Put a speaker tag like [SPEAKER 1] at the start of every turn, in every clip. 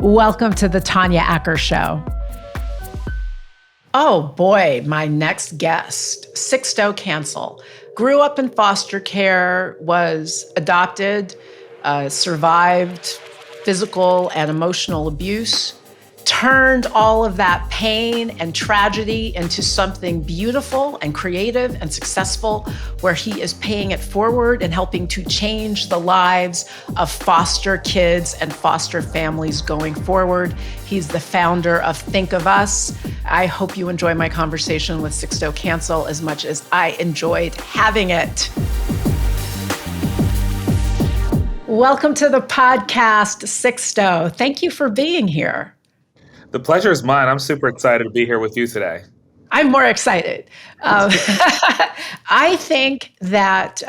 [SPEAKER 1] Welcome to the Tanya Acker Show. Oh boy, my next guest, Sixto Cancel. Grew up in foster care, was adopted, survived physical and emotional abuse, turned all of that pain and tragedy into something beautiful and creative and successful, where he is paying it forward and helping to change the lives of foster kids and foster families going forward. He's the founder of Think of Us. I hope you enjoy my conversation with Sixto Cancel as much as I enjoyed having it. Welcome to the podcast, Sixto. Thank you for being here.
[SPEAKER 2] The pleasure is mine. I'm super excited to be here with you today.
[SPEAKER 1] I'm more excited. I think that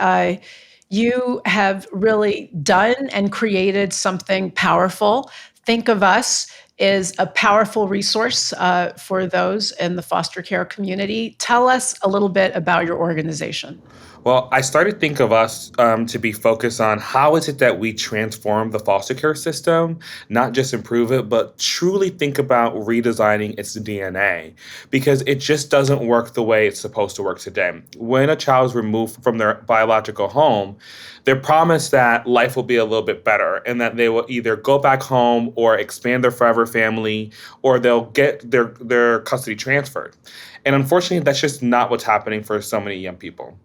[SPEAKER 1] you have really done and created something powerful. Think of Us is a powerful resource for those in the foster care community. Tell us a little bit about your organization.
[SPEAKER 2] Well, I started Think of Us to be focused on how is it that we transform the foster care system, not just improve it, but truly think about redesigning its DNA, because it just doesn't work the way it's supposed to work today. When a child is removed from their biological home, they're promised that life will be a little bit better and that they will either go back home or expand their forever family, or they'll get their custody transferred. And unfortunately, that's just not what's happening for so many young people.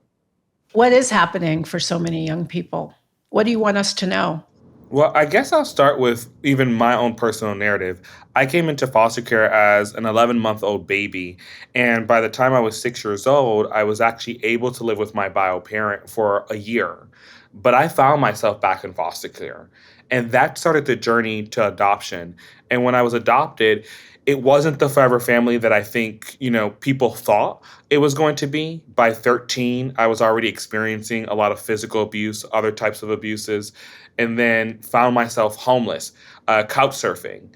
[SPEAKER 1] What is happening for so many young people? What do you want us to know?
[SPEAKER 2] Well, I guess I'll start with even my own personal narrative. I came into foster care as an 11-month-old baby, and by the time I was 6 years old, I was actually able to live with my bio parent for a year. But I found myself back in foster care, and that started the journey to adoption. And when I was adopted, it wasn't the forever family that I think, people thought it was going to be. By 13, I was already experiencing a lot of physical abuse, other types of abuses, and then found myself homeless, couch surfing.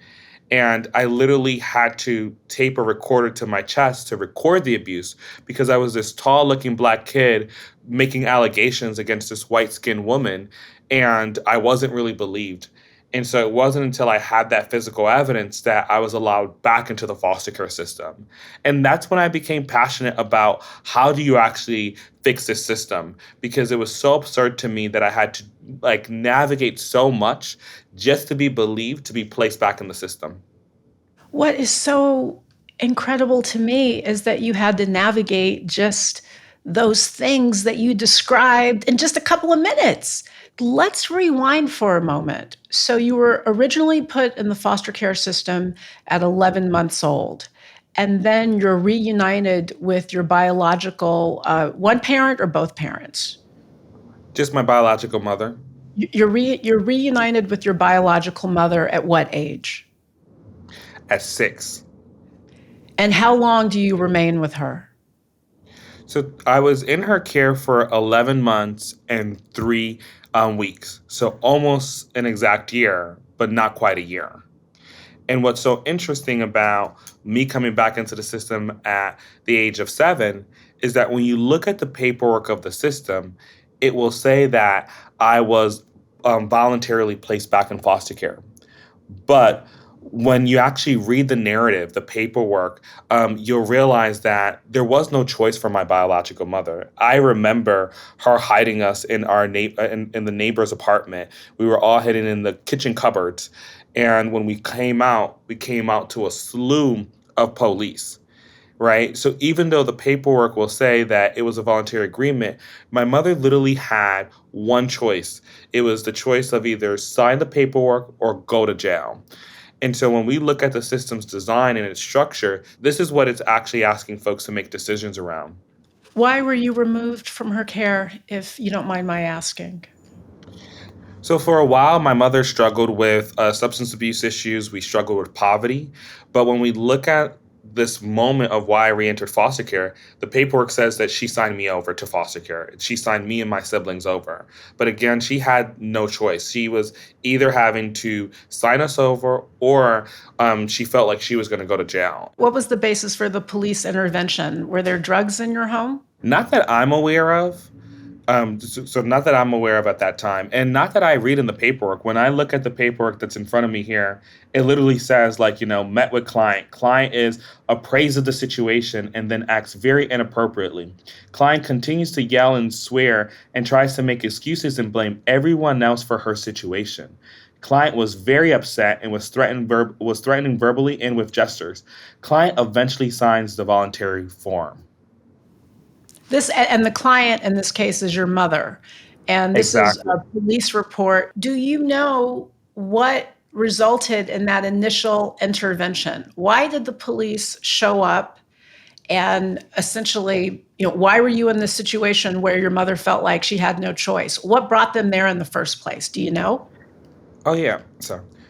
[SPEAKER 2] And I literally had to tape a recorder to my chest to record the abuse because I was this tall looking Black kid making allegations against this white skinned woman, and I wasn't really believed. And so it wasn't until I had that physical evidence that I was allowed back into the foster care system. And that's when I became passionate about how do you actually fix this system? Because it was so absurd to me that I had to navigate so much just to be believed, to be placed back in the system.
[SPEAKER 1] What is so incredible to me is that you had to navigate just those things that you described in just a couple of minutes. Let's rewind for a moment. So you were originally put in the foster care system at 11 months old, and then you're reunited with your biological, one parent or both parents?
[SPEAKER 2] Just my biological mother.
[SPEAKER 1] You're reunited with your biological mother at what age?
[SPEAKER 2] At 6.
[SPEAKER 1] And how long do you remain with her?
[SPEAKER 2] So I was in her care for 11 months and 3 weeks. So almost an exact year, but not quite a year. And what's so interesting about me coming back into the system at the age of 7 is that when you look at the paperwork of the system, it will say that I was voluntarily placed back in foster care. But when you actually read the narrative, the paperwork, you'll realize that there was no choice for my biological mother. I remember her hiding us in in the neighbor's apartment. We were all hidden in the kitchen cupboards. And when we came out to a slew of police, right? So even though the paperwork will say that it was a voluntary agreement, my mother literally had one choice. It was the choice of either sign the paperwork or go to jail. And so when we look at the system's design and its structure, this is what it's actually asking folks to make decisions around.
[SPEAKER 1] Why were you removed from her care, if you don't mind my asking?
[SPEAKER 2] So for a while, my mother struggled with substance abuse issues. We struggled with poverty. But when we look at this moment of why I re-entered foster care, the paperwork says that she signed me over to foster care. She signed me and my siblings over. But again, she had no choice. She was either having to sign us over or she felt like she was going to go to jail.
[SPEAKER 1] What was the basis for the police intervention? Were there drugs in your home?
[SPEAKER 2] Not that I'm aware of. So not that I'm aware of at that time, and not that I read in the paperwork. When I look at the paperwork that's in front of me here, it literally says like, met with client. Client is appraised of the situation and then acts very inappropriately. Client continues to yell and swear and tries to make excuses and blame everyone else for her situation. Client was very upset and was threatening verbally and with gestures. Client eventually signs the voluntary form.
[SPEAKER 1] This and the client in this case is your mother. And this is
[SPEAKER 2] Exactly.
[SPEAKER 1] a police report. Do you know what resulted in that initial intervention? Why did the police show up and essentially, why were you in this situation where your mother felt like she had no choice? What brought them there in the first place? Do you know?
[SPEAKER 2] Oh yeah.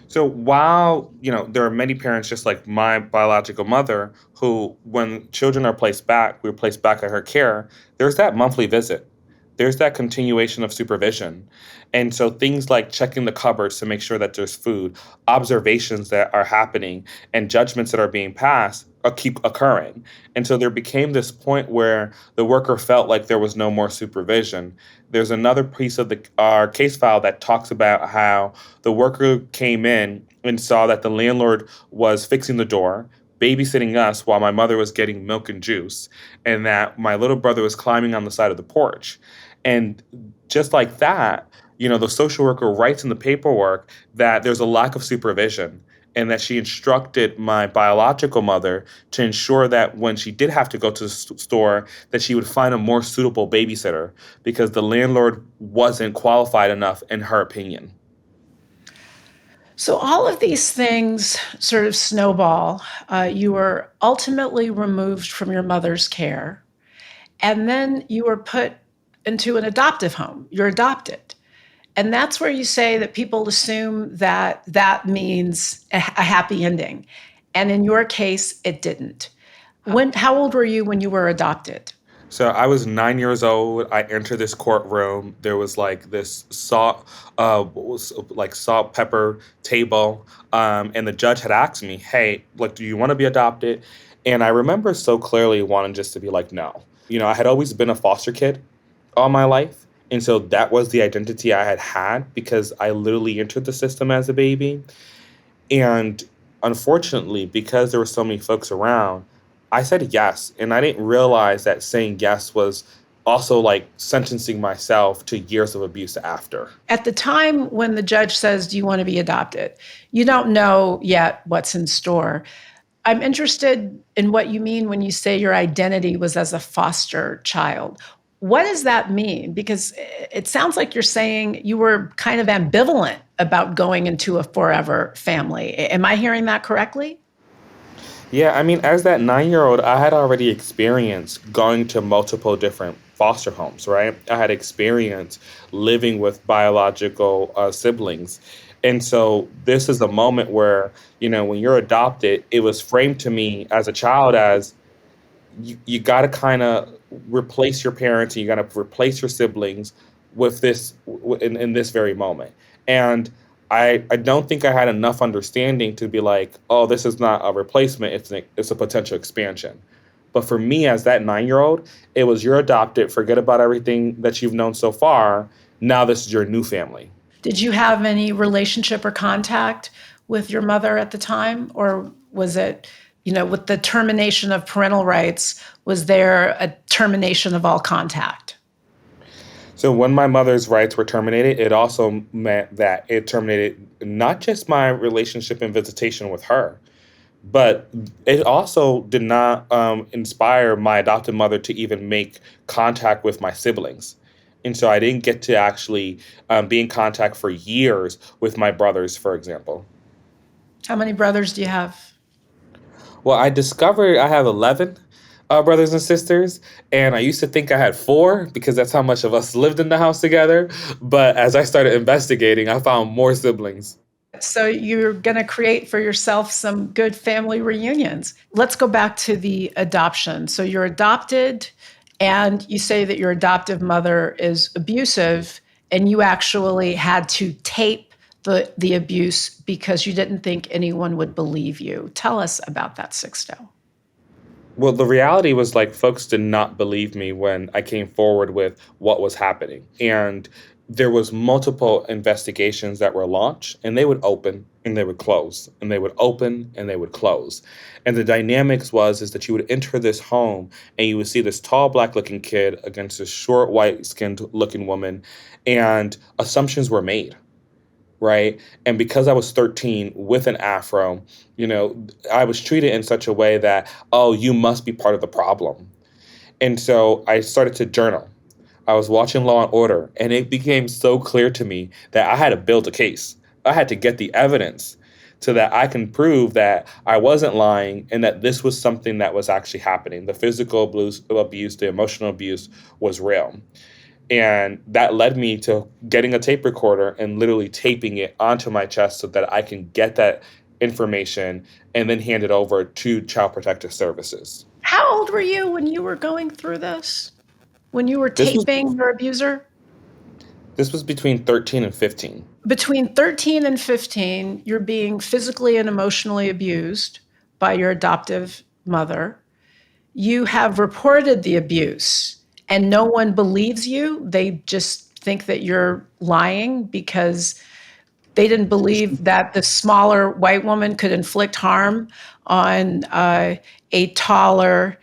[SPEAKER 2] So while there are many parents just like my biological mother who, when children are placed back, we're placed back in her care. There's that monthly visit. There's that continuation of supervision, and so things like checking the cupboards to make sure that there's food, observations that are happening, and judgments that are being passed keep occurring. And so there became this point where the worker felt like there was no more supervision. There's another piece of the our case file that talks about how the worker came in and saw that the landlord was fixing the door, babysitting us while my mother was getting milk and juice, and that my little brother was climbing on the side of the porch. And just like that, the social worker writes in the paperwork that there's a lack of supervision and that she instructed my biological mother to ensure that when she did have to go to the store, that she would find a more suitable babysitter because the landlord wasn't qualified enough in her opinion.
[SPEAKER 1] So all of these things sort of snowball. You were ultimately removed from your mother's care, and then you were put into an adoptive home. You're adopted. And that's where you say that people assume that that means a happy ending. And in your case, it didn't. How old were you when you were adopted?
[SPEAKER 2] So I was 9 years old. I entered this courtroom. There was like this what was like salt pepper table, and the judge had asked me, "Hey, like, do you want to be adopted?" And I remember so clearly wanting just to be like, "No." I had always been a foster kid all my life, and so that was the identity I had had because I literally entered the system as a baby. And unfortunately, because there were so many folks around, I said yes. And I didn't realize that saying yes was also like sentencing myself to years of abuse after.
[SPEAKER 1] At the time when the judge says, "Do you want to be adopted?" You don't know yet what's in store. I'm interested in what you mean when you say your identity was as a foster child. What does that mean? Because it sounds like you're saying you were kind of ambivalent about going into a forever family. Am I hearing that correctly?
[SPEAKER 2] Yeah, I mean, as that 9 year old, I had already experienced going to multiple different foster homes, right? I had experience living with biological siblings. And so this is a moment where, when you're adopted, it was framed to me as a child as you got to kind of replace your parents and you got to replace your siblings with in this very moment. And I don't think I had enough understanding to be like, oh, this is not a replacement, it's a potential expansion. But for me as that 9 year old, it was you're adopted, forget about everything that you've known so far, now this is your new family.
[SPEAKER 1] Did you have any relationship or contact with your mother at the time? Or was it, with the termination of parental rights, was there a termination of all contact?
[SPEAKER 2] So when my mother's rights were terminated, it also meant that it terminated not just my relationship and visitation with her, but it also did not inspire my adopted mother to even make contact with my siblings. And so I didn't get to actually be in contact for years with my brothers, for example.
[SPEAKER 1] How many brothers do you have?
[SPEAKER 2] Well, I discovered I have 11 brothers and sisters, and I used to think I had four because that's how much of us lived in the house together. But as I started investigating, I found more siblings.
[SPEAKER 1] So you're going to create for yourself some good family reunions. Let's go back to the adoption. So you're adopted, and you say that your adoptive mother is abusive, and you actually had to tape the abuse because you didn't think anyone would believe you. Tell us about that, Sixto.
[SPEAKER 2] Well, the reality was like folks did not believe me when I came forward with what was happening. And there was multiple investigations that were launched and they would open and they would close and they would open and they would close. And the dynamics was is that you would enter this home and you would see this tall black looking kid against this short white skinned looking woman and assumptions were made, right? And because I was 13 with an afro, I was treated in such a way that, oh, you must be part of the problem. And so I started to journal. I was watching Law and Order, and it became so clear to me that I had to build a case. I had to get the evidence so that I can prove that I wasn't lying and that this was something that was actually happening. The physical abuse, the emotional abuse was real. And that led me to getting a tape recorder and literally taping it onto my chest so that I can get that information and then hand it over to Child Protective Services.
[SPEAKER 1] How old were you when you were going through this? When you were
[SPEAKER 2] This was
[SPEAKER 1] taping your abuser?
[SPEAKER 2] this was between 13 and 15.
[SPEAKER 1] Between 13 and 15, you're being physically and emotionally abused by your adoptive mother. You have reported the abuse and no one believes you. They just think that you're lying because they didn't believe that the smaller white woman could inflict harm on a taller,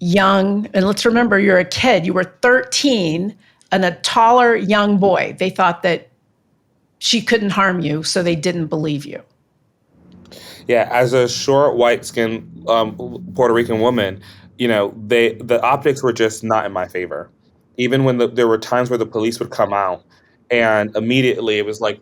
[SPEAKER 1] young, and let's remember you're a kid, you were 13, and a taller young boy. They thought that she couldn't harm you, so they didn't believe you.
[SPEAKER 2] Yeah, as a short, white-skinned Puerto Rican woman, the optics were just not in my favor. Even when there were times where the police would come out, and immediately it was like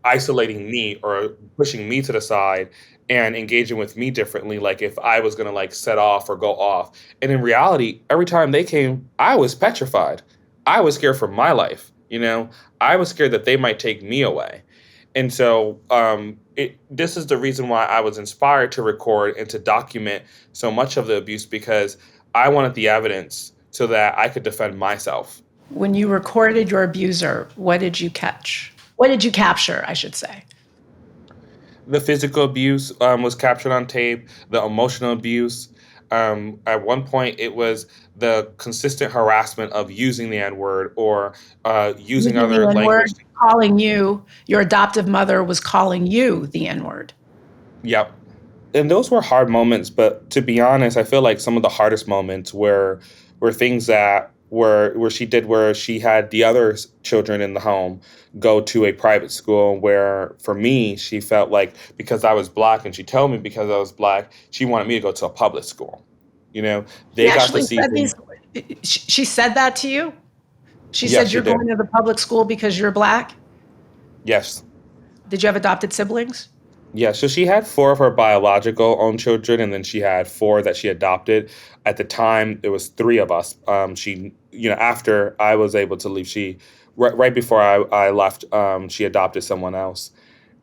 [SPEAKER 2] isolating me or pushing me to the side and engaging with me differently, like if I was gonna like set off or go off. And in reality, every time they came, I was petrified. I was scared for my life. I was scared that they might take me away. And so this is the reason why I was inspired to record and to document so much of the abuse because I wanted the evidence so that I could defend myself.
[SPEAKER 1] When you recorded your abuser, what did you catch? What did you capture, I should say?
[SPEAKER 2] The physical abuse was captured on tape, the emotional abuse. At one point, it was the consistent harassment of using the N word or using
[SPEAKER 1] Using the
[SPEAKER 2] other
[SPEAKER 1] N
[SPEAKER 2] language.
[SPEAKER 1] word, calling you, your adoptive mother was calling you the N word.
[SPEAKER 2] Yep. And those were hard moments, but to be honest, I feel like some of the hardest moments were things that were where she had the other children in the home go to a private school where for me she felt like because I was black and she told me because I was black she wanted me to go to a public school. You know,
[SPEAKER 1] She
[SPEAKER 2] they got to
[SPEAKER 1] actually
[SPEAKER 2] see
[SPEAKER 1] said
[SPEAKER 2] things.
[SPEAKER 1] these, she said that to you? She
[SPEAKER 2] Yes,
[SPEAKER 1] said,
[SPEAKER 2] she
[SPEAKER 1] you're
[SPEAKER 2] did.
[SPEAKER 1] going to the public school because you're black?
[SPEAKER 2] Yes.
[SPEAKER 1] Did you have adopted siblings?
[SPEAKER 2] Yeah, so she had four of her biological own children, and then she had four that she adopted. At the time, there was three of us. After I was able to leave, right before I left, she adopted someone else,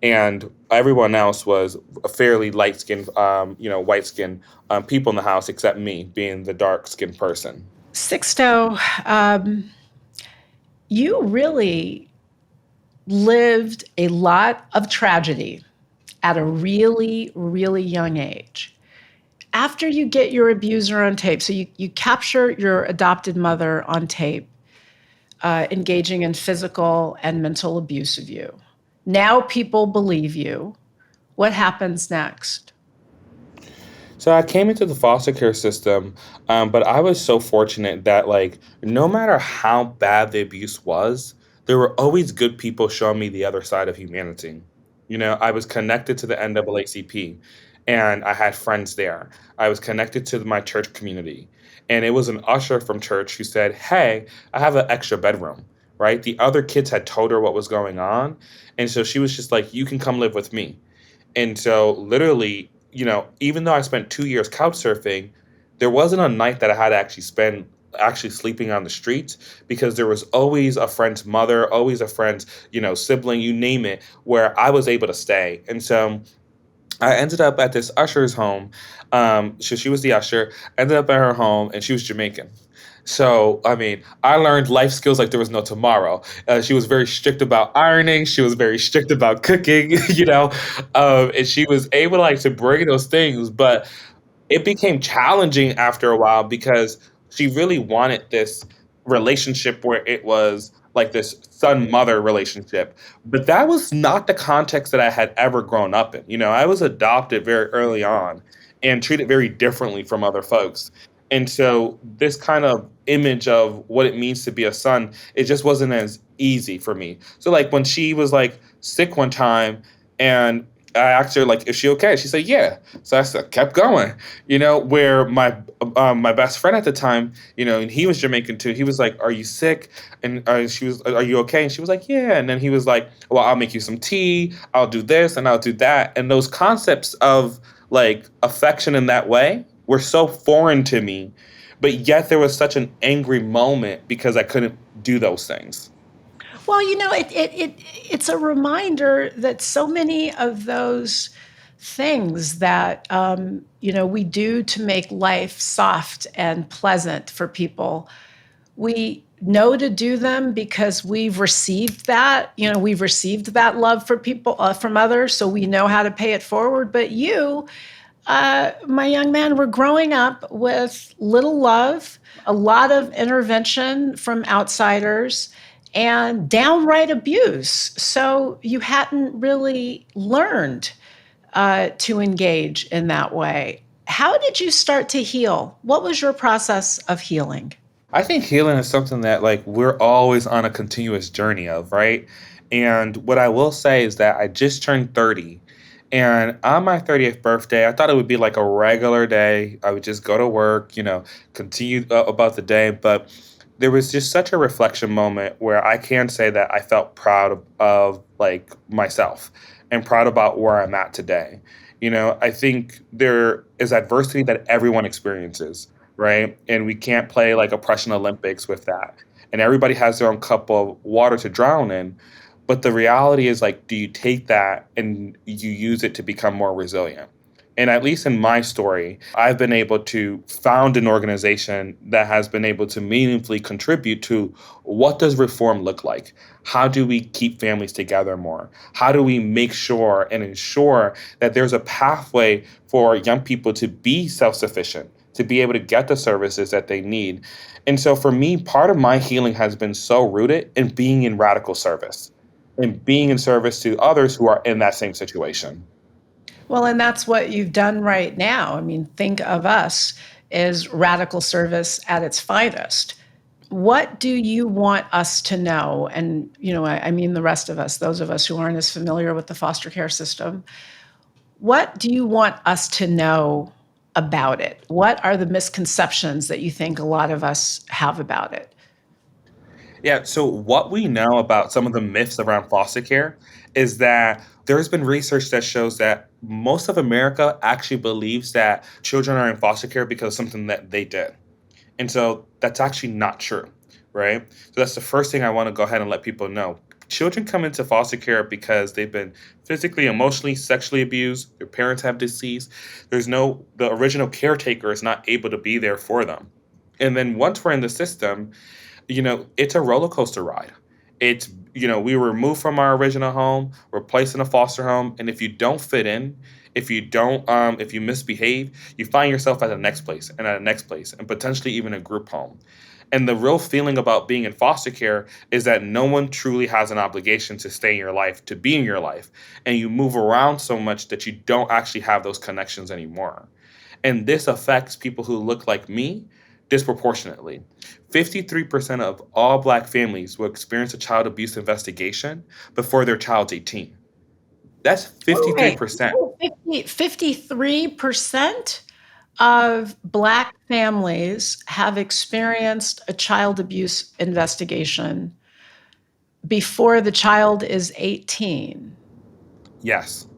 [SPEAKER 2] and everyone else was a fairly light skinned, white skinned people in the house, except me, being the dark skinned person.
[SPEAKER 1] Sixto, you really lived a lot of tragedy at a really, really young age. After you get your abuser on tape, so you capture your adopted mother on tape, engaging in physical and mental abuse of you. Now people believe you. What happens next?
[SPEAKER 2] So I came into the foster care system, but I was so fortunate that like no matter how bad the abuse was, there were always good people showing me the other side of humanity. I was connected to the NAACP, and I had friends there. I was connected to my church community, and it was an usher from church who said, "Hey, I have an extra bedroom." Right? The other kids had told her what was going on, and so she was just like, "You can come live with me." And so literally, even though I spent 2 years couch surfing, there wasn't a night that I had to actually spend actually sleeping on the streets because there was always a friend's mother, always a friend's, sibling, you name it, where I was able to stay. And so I ended up at this usher's home. So she was the usher, ended up at her home, and she was Jamaican. So, I mean, I learned life skills like there was no tomorrow. She was very strict about ironing. She was very strict about cooking, and she was able like to bring those things. But it became challenging after a while because she really wanted this relationship where it was like this son mother relationship. But that was not the context that I had ever grown up in. I was adopted very early on and treated very differently from other folks. And so this kind of image of what it means to be a son, it just wasn't as easy for me. So like when she was like sick one time and I asked her like, "Is she okay?" She said, "Yeah." So I said, kept going. Where my best friend at the time, and he was Jamaican too. He was like, "Are you sick?" And she was, "Are you okay?" And she was like, "Yeah." And then he was like, "Well, I'll make you some tea. I'll do this and I'll do that." And those concepts of like affection in that way were so foreign to me, but yet there was such an angry moment because I couldn't do those things.
[SPEAKER 1] Well, it's a reminder that so many of those things that we do to make life soft and pleasant for people, we know to do them because we've received that love for people from others, so we know how to pay it forward. But my young man, were growing up with little love, a lot of intervention from outsiders, and downright abuse. So you hadn't really learned to engage in that way. How did you start to heal? What was your process of healing?
[SPEAKER 2] I think healing is something that like we're always on a continuous journey of, right? And what I will say is that I just turned 30. And on my 30th birthday, I thought it would be like a regular day. I would just go to work, continue about the day. But there was just such a reflection moment where I can say that I felt proud of like myself and proud about where I'm at today. I think there is adversity that everyone experiences, right? And we can't play like oppression Olympics with that. And everybody has their own cup of water to drown in. But the reality is like, do you take that and you use it to become more resilient? And at least in my story, I've been able to found an organization that has been able to meaningfully contribute to what does reform look like? How do we keep families together more? How do we make sure and ensure that there's a pathway for young people to be self-sufficient, to be able to get the services that they need? And so for me, part of my healing has been so rooted in being in radical service and being in service to others who are in that same situation.
[SPEAKER 1] Well, and that's what you've done right now. I mean, think of us as radical service at its finest. What do you want us to know? And, I mean, the rest of us, those of us who aren't as familiar with the foster care system, what do you want us to know about it? What are the misconceptions that you think a lot of us have about it?
[SPEAKER 2] Yeah, so what we know about some of the myths around foster care is that there's been research that shows that most of America actually believes that children are in foster care because of something that they did. And so that's actually not true, right? So that's the first thing I want to go ahead and let people know. Children come into foster care because they've been physically, emotionally, sexually abused. Their parents have deceased. The original caretaker is not able to be there for them. And then once we're in the system, it's a roller coaster ride. We were removed from our original home, we're placed in a foster home, and if you don't fit in, if you misbehave, you find yourself at the next place and at the next place, and potentially even a group home. And the real feeling about being in foster care is that no one truly has an obligation to stay in your life, to be in your life. And you move around so much that you don't actually have those connections anymore. And this affects people who look like me disproportionately. 53% of all Black families will experience a child abuse investigation before their child's 18. That's
[SPEAKER 1] Oh, wait,
[SPEAKER 2] 53%.
[SPEAKER 1] 53% of Black families have experienced a child abuse investigation before the child is 18.
[SPEAKER 2] Yes.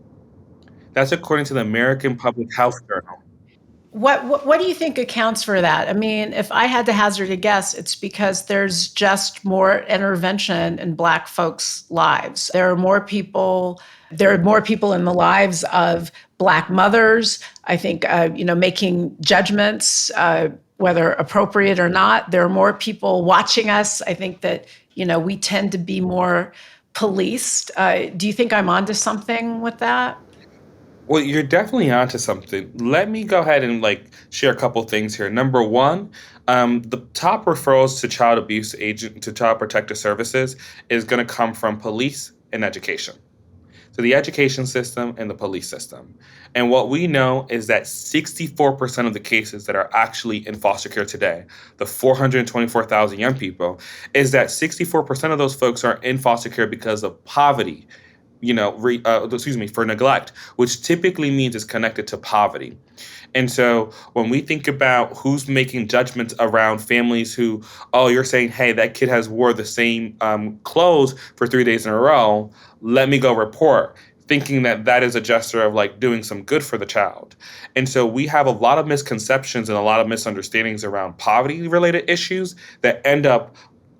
[SPEAKER 2] That's according to the American Public Health Journal.
[SPEAKER 1] What do you think accounts for that? I mean, if I had to hazard a guess, it's because there's just more intervention in Black folks' lives. There are more people in the lives of Black mothers. I think, making judgments, whether appropriate or not. There are more people watching us. I think that, we tend to be more policed. Do you think I'm onto something with that?
[SPEAKER 2] Well, you're definitely onto something. Let me go ahead and share a couple things here. Number one, the top referrals to child abuse agent to child protective services is going to come from police and education. So the education system and the police system. And what we know is that 64% of the cases that are actually in foster care today, the 424,000 young people, is that 64% of those folks are in foster care because of poverty, for neglect, which typically means it's connected to poverty. And so when we think about who's making judgments around families who, oh, you're saying, hey, that kid has wore the same clothes for 3 days in a row, let me go report, thinking that that is a gesture of doing some good for the child. And so we have a lot of misconceptions and a lot of misunderstandings around poverty related issues that end up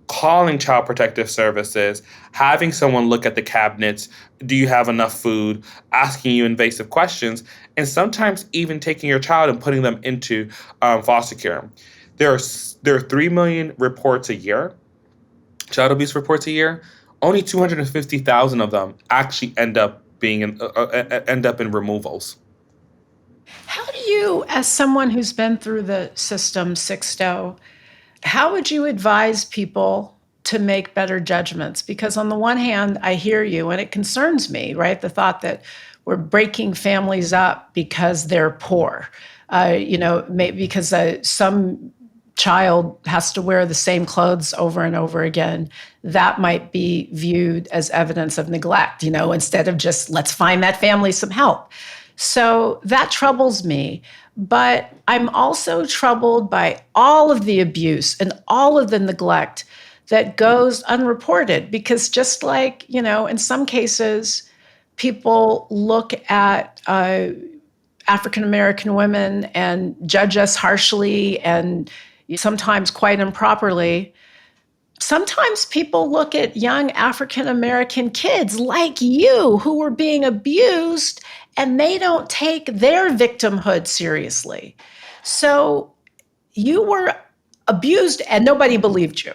[SPEAKER 2] calling child protective services, having someone look at the cabinets, do you have enough food, asking you invasive questions, and sometimes even taking your child and putting them into foster care. There are 3 million reports a year, child abuse reports a year. Only 250,000 of them actually end up in removals.
[SPEAKER 1] How do you, as someone who's been through the system, Sixto, how would you advise people to make better judgments? Because on the one hand, I hear you, and it concerns me, right? The thought that we're breaking families up because they're poor, maybe because some child has to wear the same clothes over and over again. That might be viewed as evidence of neglect, instead of just let's find that family some help. So that troubles me. But I'm also troubled by all of the abuse and all of the neglect that goes unreported. Because just like, in some cases, people look at African American women and judge us harshly and sometimes quite improperly. Sometimes people look at young African American kids like you who were being abused and they don't take their victimhood seriously. So you were abused and nobody believed you.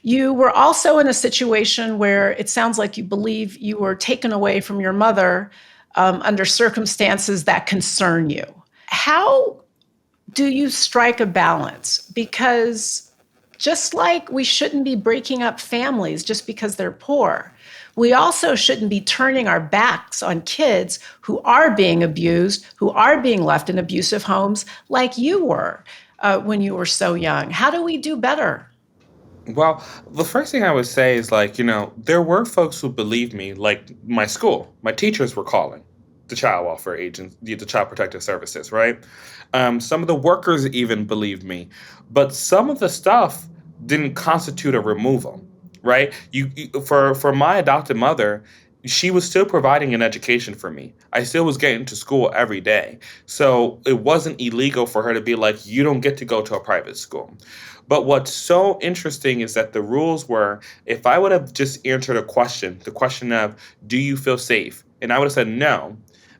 [SPEAKER 1] You were also in a situation where it sounds like you believe you were taken away from your mother under circumstances that concern you. How do you strike a balance? Because just like we shouldn't be breaking up families just because they're poor, we also shouldn't be turning our backs on kids who are being abused, who are being left in abusive homes like you were when you were so young. How do we do better?
[SPEAKER 2] Well, the first thing I would say is there were folks who believed me, like my school, my teachers were calling the child welfare agents, the child protective services, right? Some of the workers even believed me, but some of the stuff didn't constitute a removal, right? For my adopted mother, she was still providing an education for me. I still was getting to school every day. So it wasn't illegal for her to be like, you don't get to go to a private school. But what's so interesting is that the rules were if I would have just answered a question, the question of, do you feel safe? And I would have said no,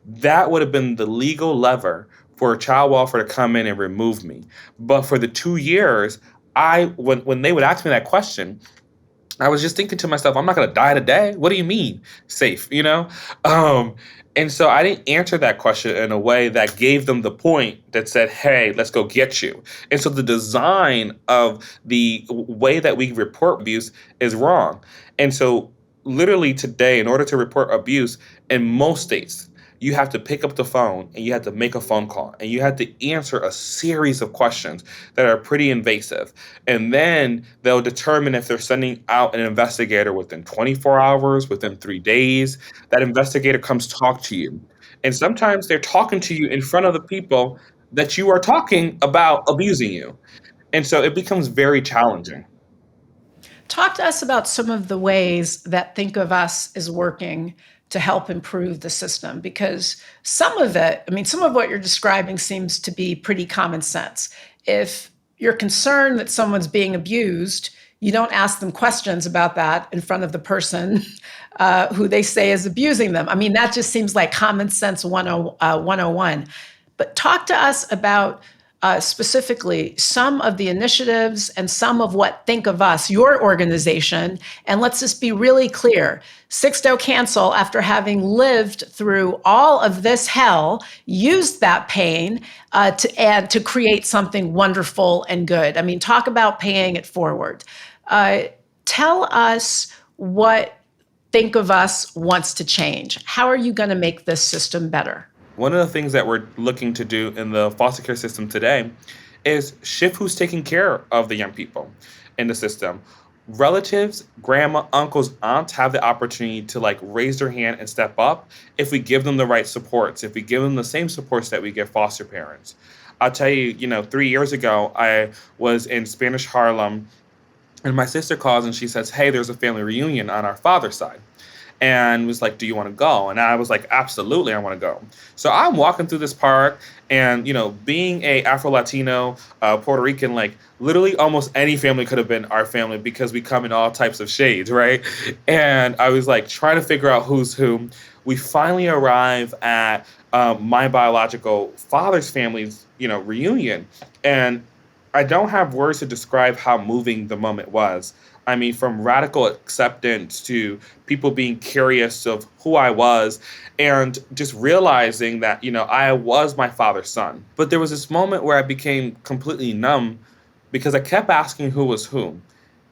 [SPEAKER 2] that would have been the legal lever for child welfare to come in and remove me. But for the 2 years, when they would ask me that question, I was just thinking to myself, I'm not going to die today. What do you mean safe? Um, and so I didn't answer that question in a way that gave them the point that said, hey, let's go get you. And so the design of the way that we report abuse is wrong. And so literally today, in order to report abuse in most states, you have to pick up the phone and you have to make a phone call and you have to answer a series of questions that are pretty invasive. And then they'll determine if they're sending out an investigator within 24 hours, within 3 days. That investigator comes talk to you. And sometimes they're talking to you in front of the people that you are talking about abusing you. And so it becomes very challenging.
[SPEAKER 1] Talk to us about some of the ways that Think of Us is working to help improve the system, because some of it, I mean, some of what you're describing seems to be pretty common sense. If you're concerned that someone's being abused, you don't ask them questions about that in front of the person who they say is abusing them. I mean, that just seems like common sense 101. But talk to us about specifically some of the initiatives and some of what Think of Us, your organization, and let's just be really clear. Sixto Cancel, after having lived through all of this hell, used that pain to create something wonderful and good. I mean, talk about paying it forward. Tell us what Think of Us wants to change. How are you going to make this system better?
[SPEAKER 2] One of the things that we're looking to do in the foster care system today is shift who's taking care of the young people in the system. Relatives, grandma, uncles, aunts have the opportunity to like raise their hand and step up if we give them the right supports, if we give them the same supports that we give foster parents. I'll tell you, 3 years ago, I was in Spanish Harlem and my sister calls and she says, "Hey, there's a family reunion on our father's side." And was like, "Do you want to go?" And I was like, "Absolutely, I want to go." So I'm walking through this park, and being a Afro Latino, Puerto Rican, like literally almost any family could have been our family because we come in all types of shades, right? And I was like trying to figure out who's who. We finally arrive at my biological father's family's, reunion, and I don't have words to describe how moving the moment was. I mean, from radical acceptance to people being curious of who I was and just realizing that, I was my father's son. But there was this moment where I became completely numb because I kept asking who was who.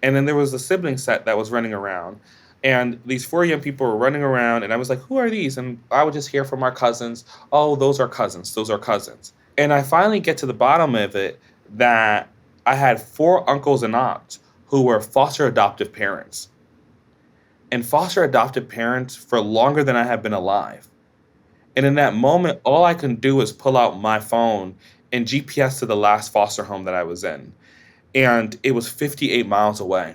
[SPEAKER 2] And then there was a sibling set that was running around. And these four young people were running around, and I was like, "Who are these?" And I would just hear from our cousins, "Oh, those are cousins. Those are cousins." And I finally get to the bottom of it that I had four uncles and aunts who were foster adoptive parents. And foster adoptive parents for longer than I have been alive. And in that moment, all I can do is pull out my phone and GPS to the last foster home that I was in. And it was 58 miles away.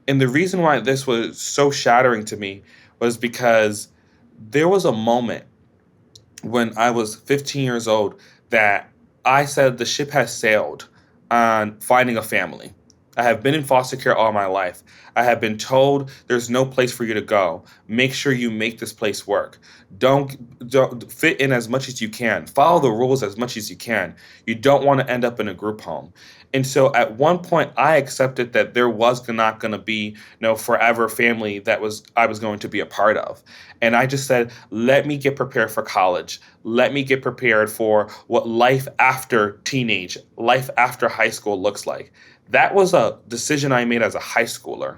[SPEAKER 2] And the reason why this was so shattering to me was because there was a moment when I was 15 years old that I said the ship has sailed on finding a family. I have been in foster care all my life. I have been told there's no place for you to go. Make sure you make this place work. Don't fit in as much as you can. Follow the rules as much as you can. You don't want to end up in a group home. And so at one point I accepted that there was not going to be no forever family that I was going to be a part of. And I just said, let me get prepared for college. Let me get prepared for what life after teenage, life after high school looks like. That was a decision I made as a high schooler.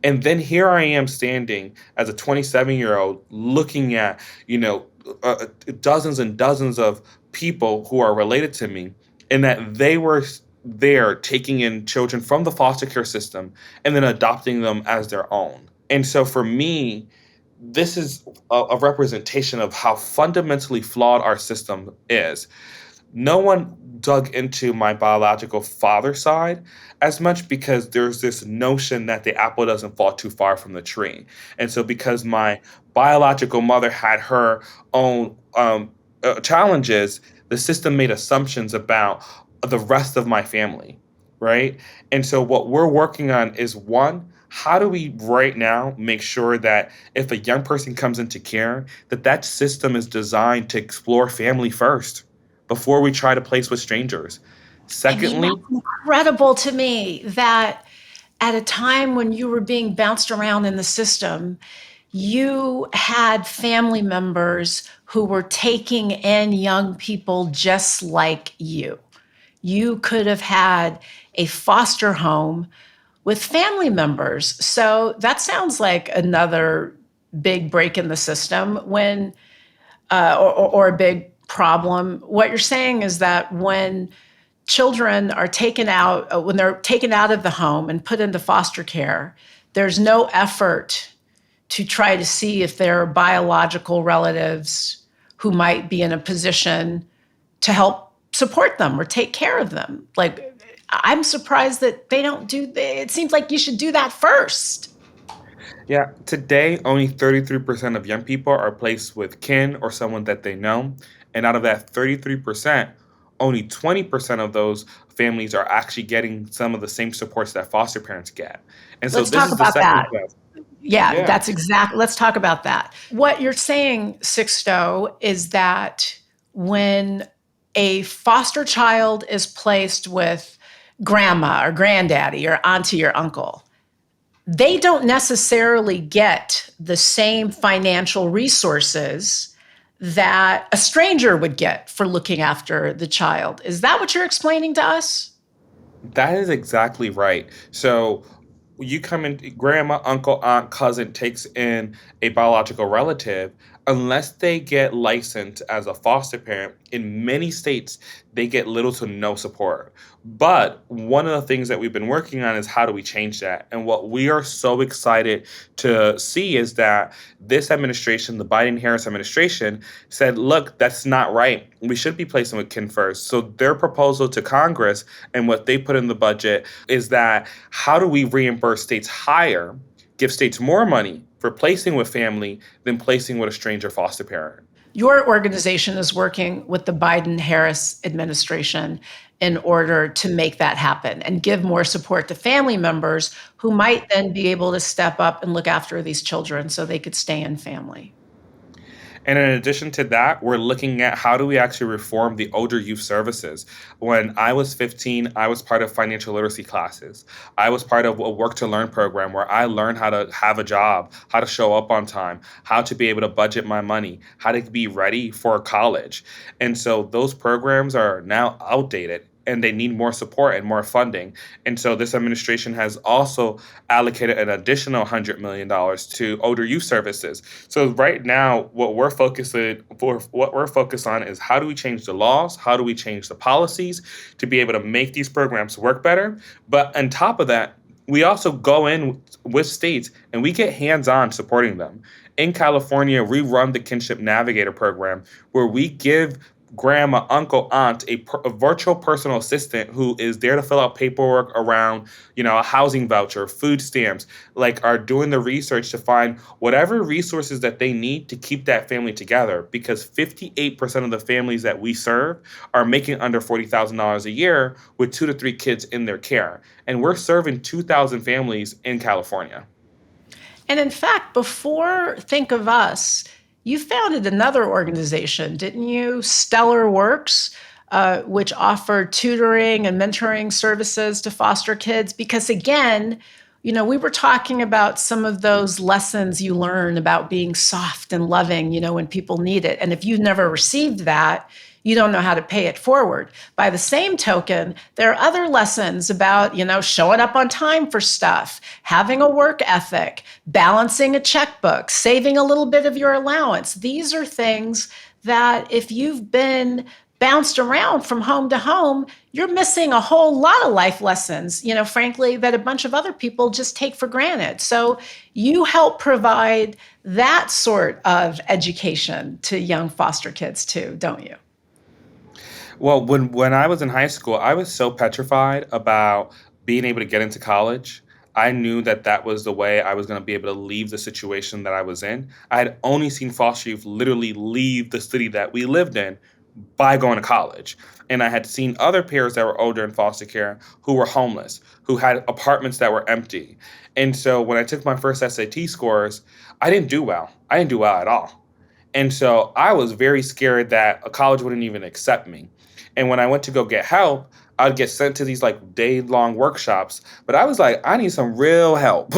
[SPEAKER 2] And then here I am standing as a 27-year-old looking at, dozens and dozens of people who are related to me, and that they were there taking in children from the foster care system and then adopting them as their own. And so for me, this is a representation of how fundamentally flawed our system is. No one dug into my biological father's side as much because there's this notion that the apple doesn't fall too far from the tree. And so because my biological mother had her own challenges, the system made assumptions about the rest of my family, right? And so what we're working on is one, how do we right now make sure that if a young person comes into care, that system is designed to explore family first before we try to place with strangers.
[SPEAKER 1] I mean,
[SPEAKER 2] Secondly,
[SPEAKER 1] that's incredible to me that at a time when you were being bounced around in the system, you had family members who were taking in young people just like you. You could have had a foster home with family members. So that sounds like another big break in the system or a big problem. What you're saying is that when children are taken out, when they're taken out of the home and put into foster care, there's no effort to try to see if there are biological relatives who might be in a position to help support them or take care of them. Like, I'm surprised that they don't do that. It seems like you should do that first.
[SPEAKER 2] yeah, today only 33% of young people are placed with kin or someone that they know. And out of that 33%, only 20% of those families are actually getting some of the same supports that foster parents get. And so
[SPEAKER 1] Let's
[SPEAKER 2] this
[SPEAKER 1] talk
[SPEAKER 2] is the
[SPEAKER 1] about
[SPEAKER 2] second
[SPEAKER 1] that.
[SPEAKER 2] best.
[SPEAKER 1] Yeah,
[SPEAKER 2] Yeah.
[SPEAKER 1] that's exactly. Let's talk about that. What you're saying, Sixto, is that when a foster child is placed with grandma or granddaddy or auntie or uncle, they don't necessarily get the same financial resources that a stranger would get for looking after the child. Is that what you're explaining to us?
[SPEAKER 2] That is exactly right. So you come in, grandma, uncle, aunt, cousin takes in a biological relative, unless they get licensed as a foster parent, in many states, they get little to no support. But one of the things that we've been working on is how do we change that? And what we are so excited to see is that this administration, the Biden Harris administration, said, look, that's not right. We should be placing with kin first. So their proposal to Congress and what they put in the budget is that how do we reimburse states higher, give states more money for placing with family than placing with a stranger foster parent?
[SPEAKER 1] Your organization is working with the Biden Harris administration in order to make that happen and give more support to family members who might then be able to step up and look after these children so they could stay in family.
[SPEAKER 2] And in addition to that, we're looking at how do we actually reform the older youth services. When I was 15, I was part of financial literacy classes. I was part of a work to learn program where I learned how to have a job, how to show up on time, how to be able to budget my money, how to be ready for college. And so those programs are now outdated and they need more support and more funding. And so this administration has also allocated an additional $100 million to older youth services. So right now, what we're focused on is how do we change the laws, how do we change the policies to be able to make these programs work better. But on top of that, we also go in with states and we get hands-on supporting them. In California, we run the Kinship Navigator program where we give grandma, uncle, aunt, a virtual personal assistant who is there to fill out paperwork around, a housing voucher, food stamps, like are doing the research to find whatever resources that they need to keep that family together. Because 58% of the families that we serve are making under $40,000 a year with 2 to 3 kids in their care. And we're serving 2,000 families in California.
[SPEAKER 1] And in fact, before Think of Us, you founded another organization, didn't you? Stellar Works, which offered tutoring and mentoring services to foster kids. Because again, we were talking about some of those lessons you learn about being soft and loving, when people need it. And if you've never received that, you don't know how to pay it forward. By the same token, there are other lessons about, showing up on time for stuff, having a work ethic, balancing a checkbook, saving a little bit of your allowance. These are things that if you've been bounced around from home to home, you're missing a whole lot of life lessons, frankly, that a bunch of other people just take for granted. So you help provide that sort of education to young foster kids too, don't you?
[SPEAKER 2] Well, when I was in high school, I was so petrified about being able to get into college. I knew that that was the way I was going to be able to leave the situation that I was in. I had only seen foster youth literally leave the city that we lived in by going to college. And I had seen other peers that were older in foster care who were homeless, who had apartments that were empty. And so when I took my first SAT scores, I didn't do well. I didn't do well at all. And so I was very scared that a college wouldn't even accept me. And when I went to go get help, I'd get sent to these like day-long workshops. But I was like, I need some real help.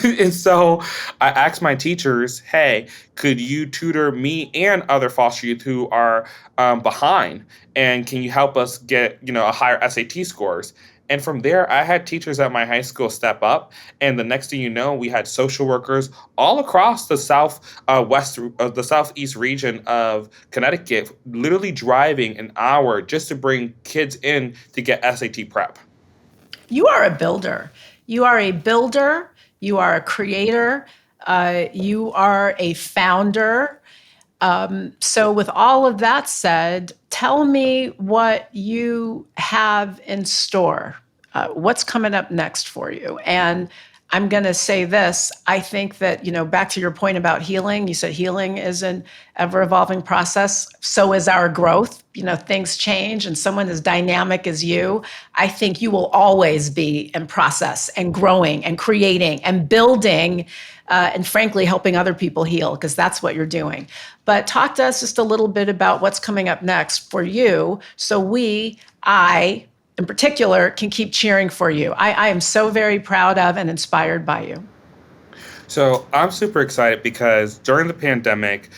[SPEAKER 2] And so I asked my teachers, hey, could you tutor me and other foster youth who are behind? And can you help us get, a higher SAT scores? And from there, I had teachers at my high school step up. And the next thing you know, we had social workers all across the the southeast region of Connecticut, literally driving an hour just to bring kids in to get SAT prep.
[SPEAKER 1] You are a builder. You are a builder. You are a creator. You are a founder. So, with all of that said, tell me what you have in store. What's coming up next for you? And I'm going to say this. I think that, back to your point about healing, you said healing is an ever evolving process. So is our growth. Things change, and someone as dynamic as you, I think you will always be in process and growing and creating and building, and frankly, helping other people heal, because that's what you're doing. But talk to us just a little bit about what's coming up next for you, so I, in particular, can keep cheering for you. I am so very proud of and inspired by you.
[SPEAKER 2] So I'm super excited because during the pandemic,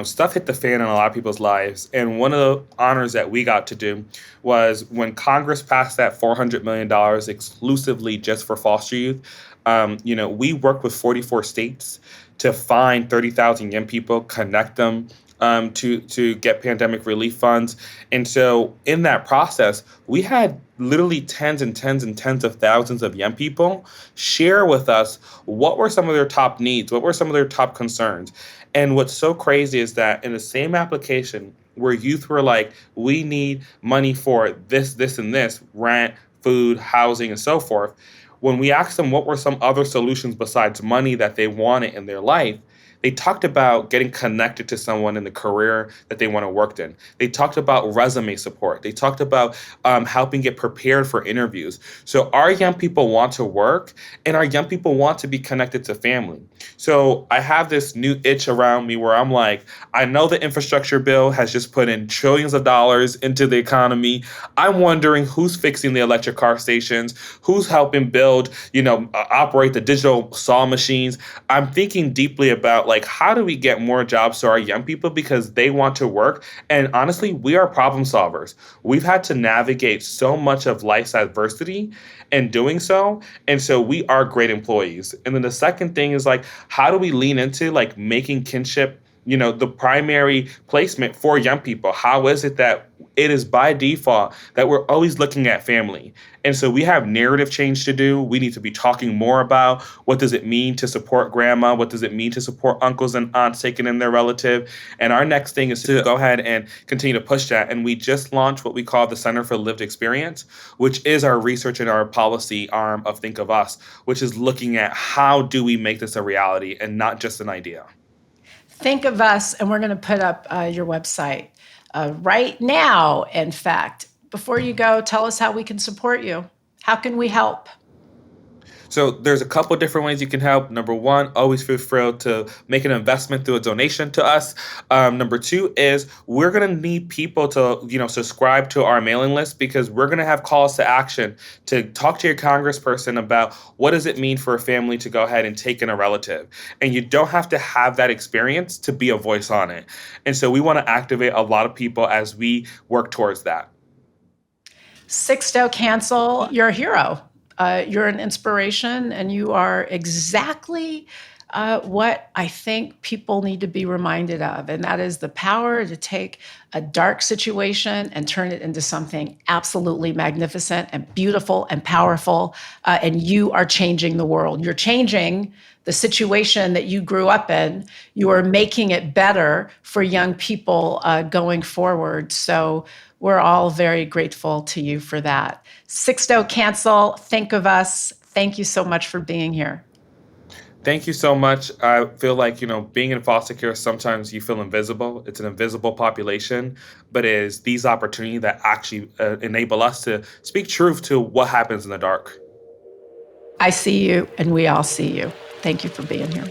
[SPEAKER 2] stuff hit the fan in a lot of people's lives. And one of the honors that we got to do was when Congress passed that $400 million exclusively just for foster youth. We worked with 44 states to find 30,000 young people, connect them to get pandemic relief funds. And so in that process, we had literally tens and tens and tens of thousands of young people share with us what were some of their top needs, what were some of their top concerns. And what's so crazy is that in the same application where youth were like, we need money for this, this, and this, rent, food, housing, and so forth, when we asked them what were some other solutions besides money that they wanted in their life, they talked about getting connected to someone in the career that they want to work in. They talked about resume support. They talked about helping get prepared for interviews. So our young people want to work, and our young people want to be connected to family. So I have this new itch around me where I'm like, I know the infrastructure bill has just put in trillions of dollars into the economy. I'm wondering who's fixing the electric car stations, who's helping build, operate the digital saw machines. I'm thinking deeply about like, how do we get more jobs to our young people because they want to work? And honestly, we are problem solvers. We've had to navigate so much of life's adversity in doing so. And so we are great employees. And then the second thing is like, how do we lean into like making kinship, the primary placement for young people? How is it that it is by default that we're always looking at family? And so we have narrative change to do. We need to be talking more about what does it mean to support grandma? What does it mean to support uncles and aunts taking in their relative? And our next thing is to go ahead and continue to push that. And we just launched what we call the Center for Lived Experience, which is our research and our policy arm of Think of Us, which is looking at how do we make this a reality and not just an idea.
[SPEAKER 1] Think of us, and we're going to put up your website right now, in fact. Before you go, tell us how we can support you. How can we help?
[SPEAKER 2] So there's a couple different ways you can help. Number one, always feel free to make an investment through a donation to us. Number two is we're going to need people to, subscribe to our mailing list because we're going to have calls to action to talk to your congressperson about what does it mean for a family to go ahead and take in a relative. And you don't have to have that experience to be a voice on it. And so we want to activate a lot of people as we work towards that.
[SPEAKER 1] Sixto Cancel, you're a hero. You're an inspiration, and you are exactly what I think people need to be reminded of, and that is the power to take a dark situation and turn it into something absolutely magnificent and beautiful and powerful, and you are changing the world. You're changing the situation that you grew up in. You are making it better for young people going forward. So we're all very grateful to you for that. Sixto Cancel, think of us. Thank you so much for being here.
[SPEAKER 2] Thank you so much. I feel like, being in foster care, sometimes you feel invisible. It's an invisible population, but it is these opportunities that actually enable us to speak truth to what happens in the dark.
[SPEAKER 1] I see you, and we all see you. Thank you for being here.